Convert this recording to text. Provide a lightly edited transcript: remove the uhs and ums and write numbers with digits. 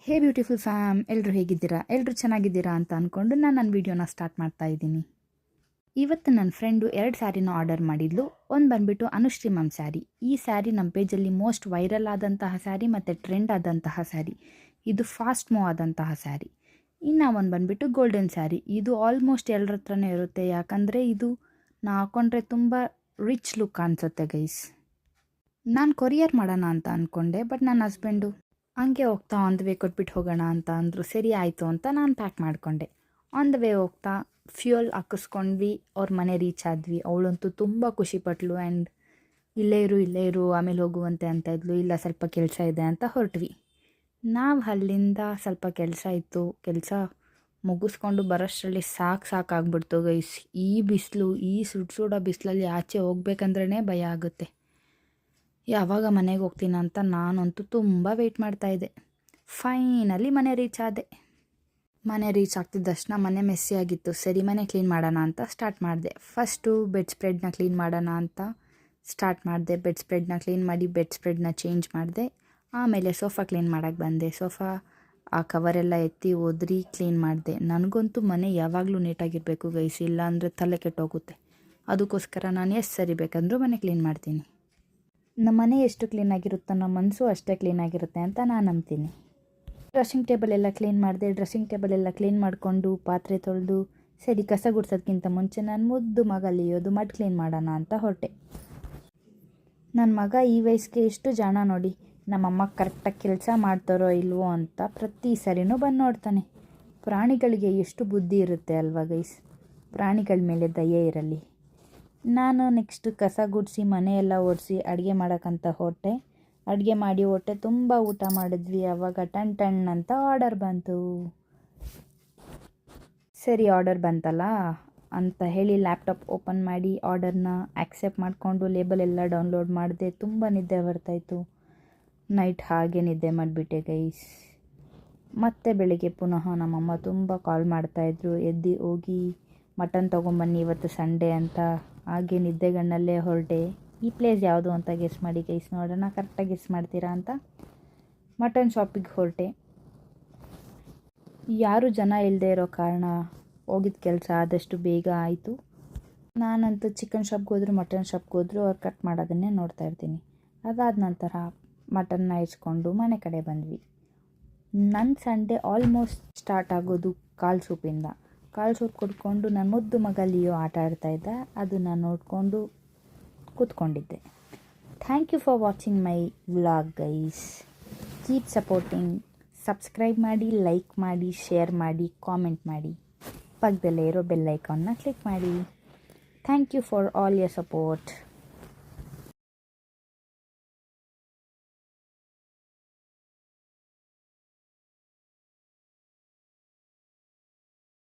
ಹೇ beautiful fam, ಎಲ್ಲರೂ ಹೇಗಿದ್ದೀರಾ? ಎಲ್ಲರೂ ಚೆನ್ನಾಗಿದ್ದೀರಾ ಅಂತ ಅಂದ್ಕೊಂಡು ನಾನು ನನ್ನ ವೀಡಿಯೋನ ಸ್ಟಾರ್ಟ್ ಮಾಡ್ತಾ ಇದ್ದೀನಿ. ಇವತ್ತು ನನ್ನ ಫ್ರೆಂಡು 2 ಸ್ಯಾರಿನ ಆರ್ಡರ್ ಮಾಡಿದ್ಲು. ಒಂದು ಬಂದುಬಿಟ್ಟು ಅನುಶ್ರೀ ಮ್ಯಾಮ್ ಸ್ಯಾರಿ. ಈ ಸ್ಯಾರಿ ನಮ್ಮ ಪೇಜಲ್ಲಿ ಮೋಸ್ಟ್ ವೈರಲ್ ಆದಂತಹ ಸ್ಯಾರಿ ಮತ್ತು ಟ್ರೆಂಡ್ ಆದಂತಹ ಸ್ಯಾರಿ. ಇದು ಫಾಸ್ಟ್ ಮೂವ್ ಆದಂತಹ ಸ್ಯಾರಿ. ಇನ್ನು ಒಂದು ಬಂದುಬಿಟ್ಟು ಗೋಲ್ಡನ್ ಸ್ಯಾರಿ. ಇದು ಆಲ್ಮೋಸ್ಟ್ ಎಲ್ಲರ ಹತ್ರನೇ ಇರುತ್ತೆ, ಯಾಕಂದರೆ ಇದು ನಾ ಹಾಕ್ಕೊಂಡ್ರೆ ತುಂಬ ರಿಚ್ ಲುಕ್ ಕಾಣಿಸುತ್ತೆ ಗೈಸ್. ನಾನು ಕೊರಿಯರ್ ಮಾಡೋಣ ಅಂತ ಅಂದ್ಕೊಂಡೆ, ಬಟ್ ನನ್ನ ಹಸ್ಬೆಂಡು ಹಂಗೆ ಹೋಗ್ತಾ ಆನ್ ದ ವೇ ಕೊಟ್ಬಿಟ್ಟು ಹೋಗೋಣ ಅಂತ ಅಂದರು. ಸರಿ ಆಯಿತು ಅಂತ ನಾನು ಪ್ಯಾಕ್ ಮಾಡಿಕೊಂಡೆ. ಆನ್ ದ ವೇ ಹೋಗ್ತಾ ಫ್ಯೂಯಲ್ ಹಾಕಿಸ್ಕೊಂಡ್ವಿ, ಅವ್ರ ಮನೆ ರೀಚ್ ಆದ್ವಿ. ಅವಳಂತೂ ತುಂಬ ಖುಷಿಪಟ್ಲು ಆ್ಯಂಡ್ ಇಲ್ಲೇ ಇರು ಆಮೇಲೆ ಹೋಗುವಂತೆ ಅಂತ ಇದ್ಲು. ಇಲ್ಲ, ಸ್ವಲ್ಪ ಕೆಲಸ ಇದೆ ಅಂತ ಹೊರಟ್ವಿ. ನಾವು ಅಲ್ಲಿಂದ ಸ್ವಲ್ಪ ಕೆಲಸ ಇತ್ತು, ಕೆಲಸ ಮುಗಿಸ್ಕೊಂಡು ಬರೋಷ್ಟರಲ್ಲಿ ಸಾಕಾಗ್ಬಿಡ್ತು ಗೈಸ್. ಈ ಬಿಸಿಲು, ಈ ಸುಡೋ ಬಿಸಿಲಲ್ಲಿ ಆಚೆ ಹೋಗ್ಬೇಕಂದ್ರೇ ಭಯ ಆಗುತ್ತೆ. ಯಾವಾಗ ಮನೆಗೆ ಹೋಗ್ತೀನಿ ಅಂತ ನಾನಂತೂ ತುಂಬ ವೆಯ್ಟ್ ಮಾಡ್ತಾಯಿದ್ದೆ. ಫೈನಲಿ ಮನೆ ರೀಚ್ ಆದೆ. ಮನೆ ರೀಚ್ ಆಗ್ತಿದ್ದ ತಕ್ಷಣ ಮನೆ ಮೆಸ್ಸಿ ಆಗಿತ್ತು. ಸರಿ, ಮನೆ ಕ್ಲೀನ್ ಮಾಡೋಣ ಅಂತ ಸ್ಟಾರ್ಟ್ ಮಾಡಿದೆ. ಫಸ್ಟು ಬೆಡ್ ಸ್ಪ್ರೆಡ್ನ ಕ್ಲೀನ್ ಮಾಡೋಣ ಅಂತ ಸ್ಟಾರ್ಟ್ ಮಾಡಿದೆ. ಬೆಡ್ ಸ್ಪ್ರೆಡ್ನ ಕ್ಲೀನ್ ಮಾಡಿ ಬೆಡ್ ಸ್ಪ್ರೆಡ್ನ ಚೇಂಜ್ ಮಾಡಿದೆ. ಆಮೇಲೆ ಸೋಫಾ ಕ್ಲೀನ್ ಮಾಡೋಕ್ಕೆ ಬಂದೆ. ಸೋಫಾ ಆ ಕವರೆಲ್ಲ ಎತ್ತಿ ಒದರಿ ಕ್ಲೀನ್ ಮಾಡಿದೆ. ನನಗಂತೂ ಮನೆ ಯಾವಾಗಲೂ ನೀಟಾಗಿರಬೇಕು ಗೈಸ್, ಇಲ್ಲ ಅಂದರೆ ತಲೆ ಕೆಟ್ಟೋಗುತ್ತೆ. ಅದಕ್ಕೋಸ್ಕರ ನಾನು ಎಷ್ಟು ಸರಿ ಬೇಕಂದ್ರೂ ಮನೆ ಕ್ಲೀನ್ ಮಾಡ್ತೀನಿ. ನಮ್ಮ ಮನೆ ಎಷ್ಟು ಕ್ಲೀನಾಗಿರುತ್ತೋ ನಮ್ಮ ಮನಸ್ಸು ಅಷ್ಟೇ ಕ್ಲೀನಾಗಿರುತ್ತೆ ಅಂತ ನಾನು ನಂಬ್ತೀನಿ. ಡ್ರೆಸ್ಸಿಂಗ್ ಟೇಬಲ್ ಎಲ್ಲ ಕ್ಲೀನ್ ಮಾಡಿದೆ. ಡ್ರೆಸ್ಸಿಂಗ್ ಟೇಬಲ್ ಎಲ್ಲ ಕ್ಲೀನ್ ಮಾಡಿಕೊಂಡು ಪಾತ್ರೆ ತೊಳೆದು ಸರಿ ಕಸ ಗುಡ್ಸೋದಕ್ಕಿಂತ ಮುಂಚೆ ನಾನು ಮುದ್ದು ಮಗ ಅಲಿಯೋದು ಮಡ್ ಕ್ಲೀನ್ ಮಾಡೋಣ ಅಂತ ಹೊರಟೆ. ನನ್ನ ಮಗ ಈ ವಯಸ್ಸಿಗೆ ಎಷ್ಟು ಜಾಣ ನೋಡಿ. ನಮ್ಮಮ್ಮ ಕರೆಕ್ಟಾಗಿ ಕೆಲಸ ಮಾಡ್ತಾರೋ ಇಲ್ವೋ ಅಂತ ಪ್ರತಿ ಸರಿನೂ ಬಂದು ನೋಡ್ತಾನೆ. ಪ್ರಾಣಿಗಳಿಗೆ ಎಷ್ಟು ಬುದ್ಧಿ ಇರುತ್ತೆ ಅಲ್ವಾ ಗೈಸ್. ಪ್ರಾಣಿಗಳ ಮೇಲೆ ದಯೆ ಇರಲಿ. ನಾನು ನೆಕ್ಸ್ಟ್ ಕಸ ಗುಡಿಸಿ ಮನೆಯೆಲ್ಲ ಒರೆಸಿ ಅಡುಗೆ ಮಾಡೋಕ್ಕಂತ ಹೊರಟೆ. ಅಡುಗೆ ಮಾಡಿ ಹೊಟ್ಟೆ ತುಂಬ ಊಟ ಮಾಡಿದ್ವಿ. ಆವಾಗ ಟಣ್ ಅಂತ ಆರ್ಡರ್ ಬಂತು. ಸರಿ, ಆರ್ಡರ್ ಬಂತಲ್ಲ ಅಂತ ಹೇಳಿ ಲ್ಯಾಪ್ಟಾಪ್ ಓಪನ್ ಮಾಡಿ ಆರ್ಡರ್ನ ಆಕ್ಸೆಪ್ಟ್ ಮಾಡಿಕೊಂಡು ಲೇಬಲ್ ಎಲ್ಲ ಡೌನ್ಲೋಡ್ ಮಾಡಿದೆ. ತುಂಬ ನಿದ್ದೆ ಬರ್ತಾಯಿತ್ತು. ನೈಟ್ ಹಾಗೆ ನಿದ್ದೆ ಮಾಡಿಬಿಟ್ಟೆ ಗೈಸ್. ಮತ್ತೆ ಬೆಳಿಗ್ಗೆ ಪುನಃ ನಮ್ಮಮ್ಮ ತುಂಬ ಕಾಲ್ ಮಾಡ್ತಾಯಿದ್ರು, ಎದ್ದು ಹೋಗಿ ಮಟನ್ ತೊಗೊಂಬನ್ನಿ ಇವತ್ತು ಸಂಡೇ ಅಂತ. ಹಾಗೆ ನಿದ್ದೆಗಣ್ಣಲ್ಲೇ ಹೊರಟೆ. ಈ ಪ್ಲೇಸ್ ಯಾವುದು ಅಂತ ಗೆಸ್ ಮಾಡಿ ಗೈಸ್, ನೋಡೋಣ ಕರೆಕ್ಟಾಗಿ ಗೆಸ್ ಮಾಡ್ತೀರಾ ಅಂತ. ಮಟನ್ ಶಾಪಿಗೆ ಹೊರಟೆ. ಯಾರೂ ಜನ ಇಲ್ಲದೆ ಇರೋ ಕಾರಣ ಹೋಗಿದ್ದ ಕೆಲಸ ಆದಷ್ಟು ಬೇಗ ಆಯಿತು. ನಾನಂತೂ ಚಿಕನ್ ಶಾಪ್ಗೆ ಹೋದ್ರು ಮಟನ್ ಶಾಪ್ಗೆ ಹೋದ್ರು ಅವ್ರು ಕಟ್ ಮಾಡೋದನ್ನೇ ನೋಡ್ತಾ ಇರ್ತೀನಿ. ಅದಾದ ನಂತರ ಮಟನ್ನ ಇಸ್ಕೊಂಡು ಮನೆ ಕಡೆ ಬಂದ್ವಿ. ನನ್ನ ಸಂಡೇ ಆಲ್ಮೋಸ್ಟ್ ಸ್ಟಾರ್ಟ್ ಆಗೋದು ಕಾಲು ಸೂಪಿಂದ. ಕಾಲು ಸೂಪ್ ಕುಡ್ಕೊಂಡು ನನ್ನ ಮುದ್ದು ಮಗ ಲಿಯೋ ಆಟ ಆಡ್ತಾಯಿದ್ದ. ಅದನ್ನು ನೋಡಿಕೊಂಡು ಕೂತ್ಕೊಂಡಿದ್ದೆ. Thank you for watching my vlog guys. Keep supporting. Subscribe ಮಾಡಿ, ಲೈಕ್ ಮಾಡಿ, ಶೇರ್ ಮಾಡಿ, ಕಾಮೆಂಟ್ ಮಾಡಿ. ಪಕ್ಕದಲ್ಲೇ ಇರೋ ಬೆಲ್ ಐಕಾನ್ನ ಕ್ಲಿಕ್ ಮಾಡಿ. Thank you for all your support.